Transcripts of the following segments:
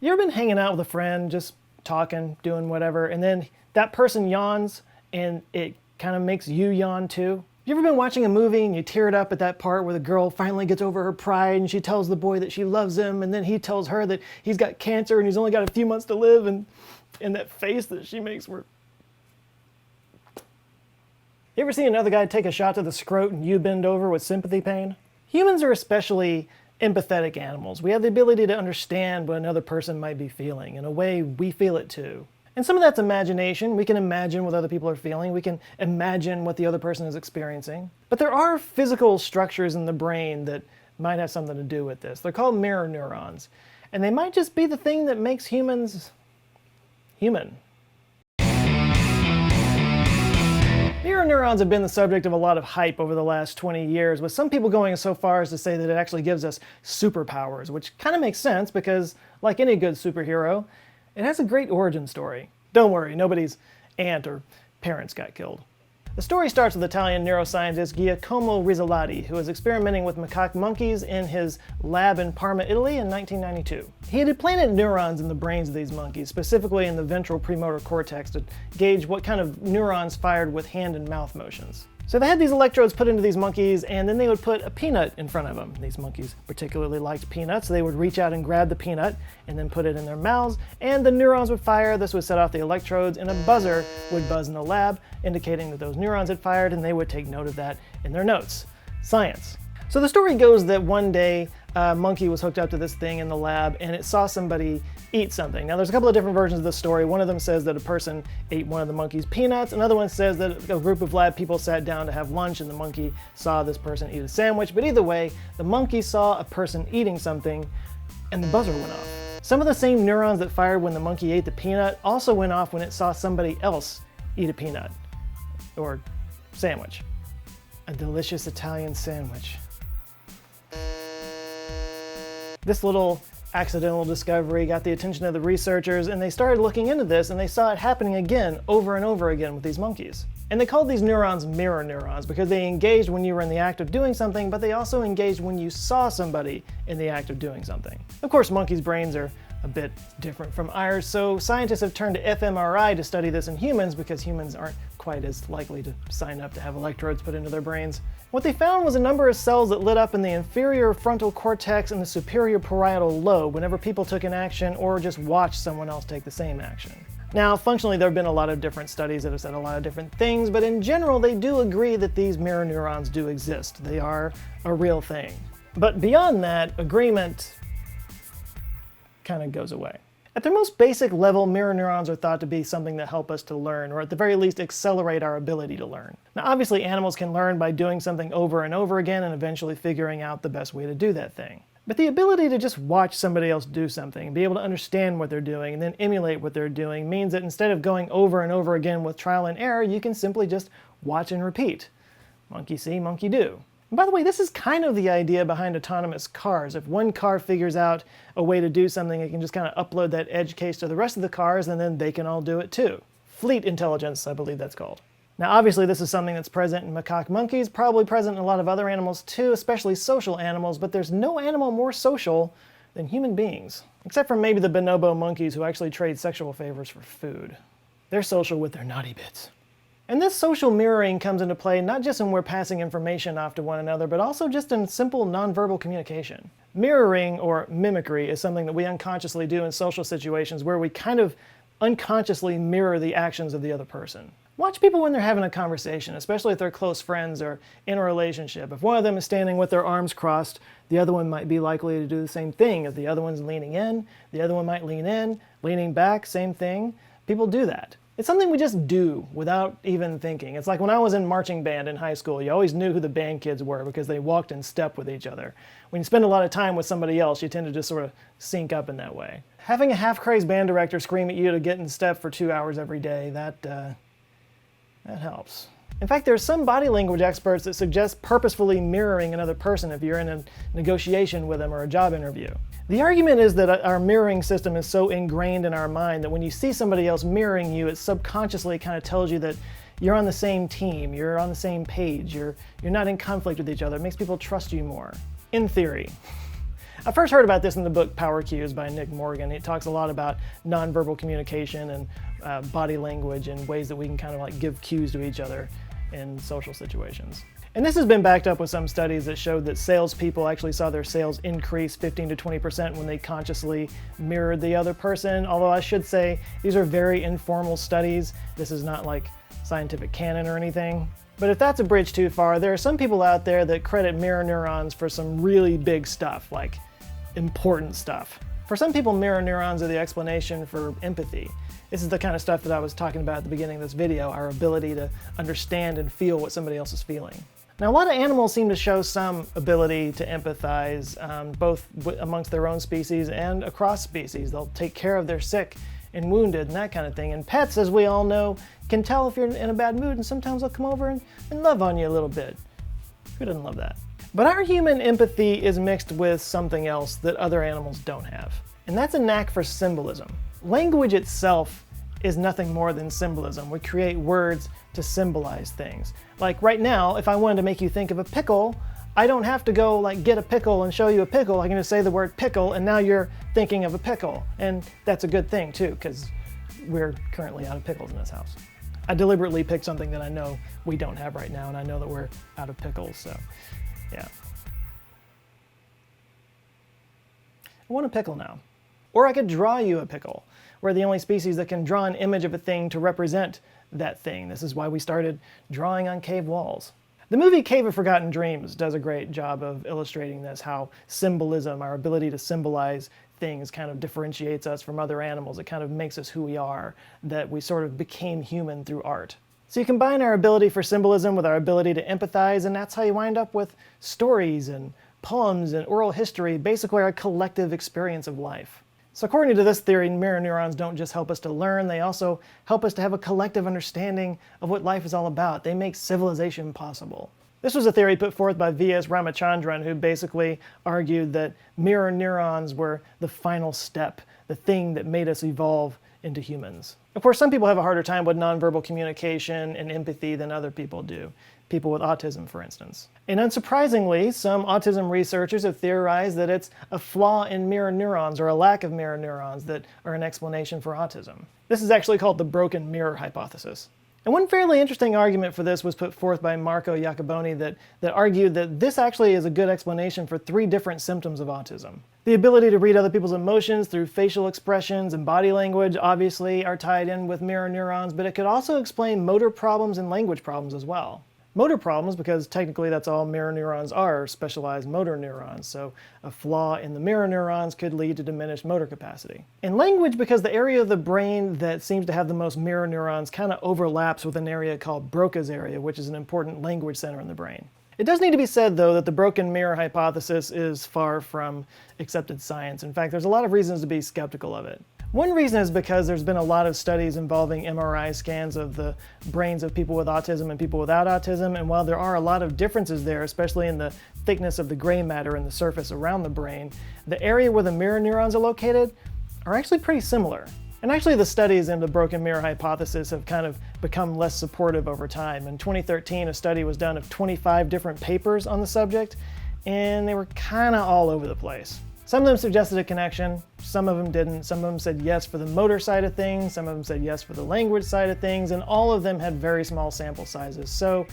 You ever been hanging out with a friend, just talking, doing whatever, and then that person yawns and it kind of makes you yawn too? You ever been watching a movie and you teared up at that part where the girl finally gets over her pride and she tells the boy that she loves him, and then he tells her that he's got cancer and he's only got a few months to live, and that face that she makes where... You ever see another guy take a shot to the scrot and you bend over with sympathy pain? Humans are especially empathetic animals. We have the ability to understand what another person might be feeling. In a way, we feel it too. And some of that's imagination. We can imagine what other people are feeling. We can imagine what the other person is experiencing. But there are physical structures in the brain that might have something to do with this. They're called mirror neurons. And they might just be the thing that makes humans human. Mirror neurons have been the subject of a lot of hype over the last 20 years, with some people going so far as to say that it actually gives us superpowers, which kind of makes sense because, like any good superhero, it has a great origin story. Don't worry, nobody's aunt or parents got killed. The story starts with Italian neuroscientist Giacomo Rizzolatti, who was experimenting with macaque monkeys in his lab in Parma, Italy in 1992. He had implanted neurons in the brains of these monkeys, specifically in the ventral premotor cortex, to gauge what kind of neurons fired with hand and mouth motions. So they had these electrodes put into these monkeys, and then they would put a peanut in front of them. These monkeys particularly liked peanuts, so they would reach out and grab the peanut and then put it in their mouths, and the neurons would fire. This would set off the electrodes, and a buzzer would buzz in the lab, indicating that those neurons had fired, and they would take note of that in their notes. Science. So the story goes that one day a monkey was hooked up to this thing in the lab and it saw somebody eat something. Now there's a couple of different versions of the story. One of them says that a person ate one of the monkey's peanuts. Another one says that a group of lab people sat down to have lunch and the monkey saw this person eat a sandwich. But either way, the monkey saw a person eating something and the buzzer went off. Some of the same neurons that fired when the monkey ate the peanut also went off when it saw somebody else eat a peanut or sandwich. A delicious Italian sandwich. This little accidental discovery got the attention of the researchers, and they started looking into this, and they saw it happening again over and over again with these monkeys. And they called these neurons mirror neurons because they engaged when you were in the act of doing something, but they also engaged when you saw somebody in the act of doing something. Of course, monkeys' brains are a bit different from ours, so scientists have turned to fMRI to study this in humans because humans aren't quite as likely to sign up to have electrodes put into their brains. What they found was a number of cells that lit up in the inferior frontal cortex and the superior parietal lobe whenever people took an action or just watched someone else take the same action. Now, functionally, there have been a lot of different studies that have said a lot of different things, but in general, they do agree that these mirror neurons do exist. They are a real thing. But beyond that, agreement kind of goes away. At their most basic level, mirror neurons are thought to be something that help us to learn, or at the very least accelerate our ability to learn. Now obviously animals can learn by doing something over and over again and eventually figuring out the best way to do that thing. But the ability to just watch somebody else do something, be able to understand what they're doing, and then emulate what they're doing means that instead of going over and over again with trial and error, you can simply just watch and repeat. Monkey see, monkey do. And by the way, this is kind of the idea behind autonomous cars. If one car figures out a way to do something, it can just kind of upload that edge case to the rest of the cars, and then they can all do it too. Fleet intelligence, I believe that's called. Now obviously this is something that's present in macaque monkeys, probably present in a lot of other animals too, especially social animals, but there's no animal more social than human beings. Except for maybe the bonobo monkeys who actually trade sexual favors for food. They're social with their naughty bits. And this social mirroring comes into play not just when we're passing information off to one another, but also just in simple nonverbal communication. Mirroring, or mimicry, is something that we unconsciously do in social situations where we kind of unconsciously mirror the actions of the other person. Watch people when they're having a conversation, especially if they're close friends or in a relationship. If one of them is standing with their arms crossed, the other one might be likely to do the same thing. If the other one's leaning in, the other one might lean in, leaning back, same thing. People do that. It's something we just do without even thinking. It's like when I was in marching band in high school, you always knew who the band kids were because they walked in step with each other. When you spend a lot of time with somebody else, you tend to just sort of sync up in that way. Having a half-crazed band director scream at you to get in step for 2 hours every day, that helps. In fact, there are some body language experts that suggest purposefully mirroring another person if you're in a negotiation with them or a job interview. The argument is that our mirroring system is so ingrained in our mind that when you see somebody else mirroring you, it subconsciously kind of tells you that you're on the same team, you're on the same page, you're not in conflict with each other. It makes people trust you more. In theory. I first heard about this in the book Power Cues by Nick Morgan. It talks a lot about nonverbal communication and body language and ways that we can kind of like give cues to each other in social situations. And this has been backed up with some studies that showed that salespeople actually saw their sales increase 15 to 20% when they consciously mirrored the other person. Although I should say these are very informal studies. This is not like scientific canon or anything. But if that's a bridge too far, there are some people out there that credit mirror neurons for some really big stuff, like important stuff. For some people, mirror neurons are the explanation for empathy. This is the kind of stuff that I was talking about at the beginning of this video, our ability to understand and feel what somebody else is feeling. Now, a lot of animals seem to show some ability to empathize, both amongst their own species and across species. They'll take care of their sick and wounded and that kind of thing. And pets, as we all know, can tell if you're in a bad mood, and sometimes they'll come over and love on you a little bit. Who doesn't love that? But our human empathy is mixed with something else that other animals don't have. And that's a knack for symbolism. Language itself is nothing more than symbolism. We create words to symbolize things. Like right now, if I wanted to make you think of a pickle, I don't have to go like get a pickle and show you a pickle. I can just say the word pickle and now you're thinking of a pickle. And that's a good thing too, because we're currently out of pickles in this house. I deliberately picked something that I know we don't have right now, and I know that we're out of pickles, so yeah. I want a pickle now. Or I could draw you a pickle. We're the only species that can draw an image of a thing to represent that thing. This is why we started drawing on cave walls. The movie Cave of Forgotten Dreams does a great job of illustrating this, how symbolism, our ability to symbolize things, kind of differentiates us from other animals. It kind of makes us who we are, that we sort of became human through art. So you combine our ability for symbolism with our ability to empathize, and that's how you wind up with stories and poems and oral history, basically our collective experience of life. So according to this theory, mirror neurons don't just help us to learn, they also help us to have a collective understanding of what life is all about. They make civilization possible. This was a theory put forth by V.S. Ramachandran, who basically argued that mirror neurons were the final step, the thing that made us evolve into humans. Of course, some people have a harder time with nonverbal communication and empathy than other people do. People with autism, for instance. And unsurprisingly, some autism researchers have theorized that it's a flaw in mirror neurons or a lack of mirror neurons that are an explanation for autism. This is actually called the broken mirror hypothesis. And one fairly interesting argument for this was put forth by Marco Iacoboni that argued that this actually is a good explanation for 3 different symptoms of autism. The ability to read other people's emotions through facial expressions and body language obviously are tied in with mirror neurons, but it could also explain motor problems and language problems as well. Motor problems, because technically that's all mirror neurons are, specialized motor neurons, so a flaw in the mirror neurons could lead to diminished motor capacity. And language, because the area of the brain that seems to have the most mirror neurons kind of overlaps with an area called Broca's area, which is an important language center in the brain. It does need to be said, though, that the broken mirror hypothesis is far from accepted science. In fact, there's a lot of reasons to be skeptical of it. One reason is because there's been a lot of studies involving MRI scans of the brains of people with autism and people without autism, and while there are a lot of differences there, especially in the thickness of the gray matter in the surface around the brain, the area where the mirror neurons are located are actually pretty similar. And actually the studies in the broken mirror hypothesis have kind of become less supportive over time. In 2013, a study was done of 25 different papers on the subject, and they were kind of all over the place. Some of them suggested a connection, some of them didn't. Some of them said yes for the motor side of things, some of them said yes for the language side of things, and all of them had very small sample sizes. So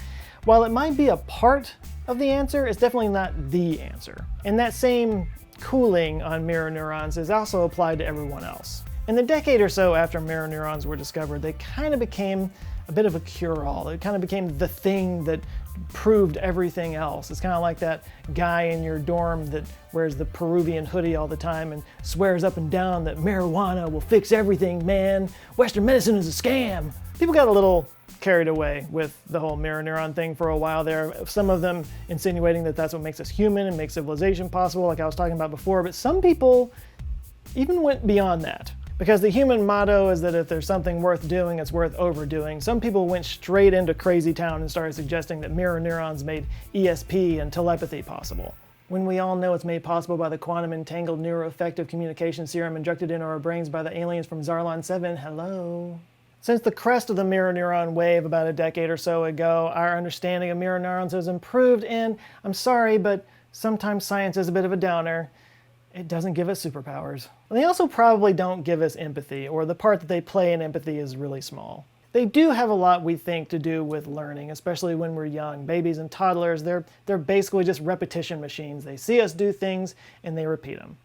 while it might be a part of the answer, it's definitely not the answer. And that same cooling on mirror neurons is also applied to everyone else. In the decade or so after mirror neurons were discovered, they kind of became a bit of a cure-all. It kind of became the thing that proved everything else. It's kind of like that guy in your dorm that wears the Peruvian hoodie all the time and swears up and down that marijuana will fix everything, man. Western medicine is a scam. People got a little carried away with the whole mirror neuron thing for a while there. Some of them insinuating that that's what makes us human and makes civilization possible, like I was talking about before, but some people even went beyond that. Because the human motto is that if there's something worth doing, it's worth overdoing. Some people went straight into crazy town and started suggesting that mirror neurons made ESP and telepathy possible. When we all know it's made possible by the quantum entangled neuroaffective communication serum injected into our brains by the aliens from Zarlon 7, hello. Since the crest of the mirror neuron wave about a decade or so ago, our understanding of mirror neurons has improved, and I'm sorry, but sometimes science is a bit of a downer. It doesn't give us superpowers. And they also probably don't give us empathy, or the part that they play in empathy is really small. They do have a lot, we think, to do with learning, especially when we're young. Babies and toddlers, they're basically just repetition machines. They see us do things and they repeat them.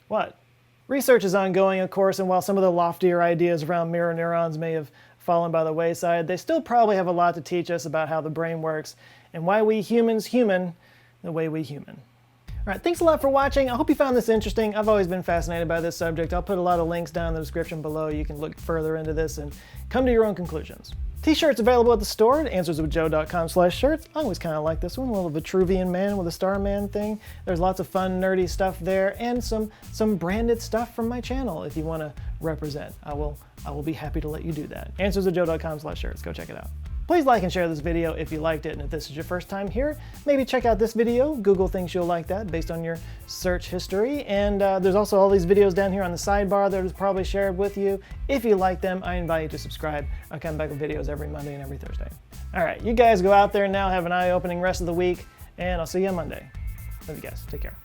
What? Research is ongoing, of course, and while some of the loftier ideas around mirror neurons may have fallen by the wayside, they still probably have a lot to teach us about how the brain works and why we humans human the way we human. All right, thanks a lot for watching. I hope you found this interesting. I've always been fascinated by this subject. I'll put a lot of links down in the description below. You can look further into this and come to your own conclusions. T-shirts available at the store at answerswithjoe.com/shirts. I always kind of like this one, a little Vitruvian man with a Starman thing. There's lots of fun, nerdy stuff there, and some branded stuff from my channel if you want to represent. I will be happy to let you do that. answerswithjoe.com/shirts. Go check it out. Please like and share this video if you liked it, and if this is your first time here, maybe check out this video. Google thinks you'll like that based on your search history. And there's also all these videos down here on the sidebar that was probably shared with you. If you like them, I invite you to subscribe. I come back with videos every Monday and every Thursday. All right, you guys go out there now, have an eye-opening rest of the week, and I'll see you on Monday. Love you guys. Take care.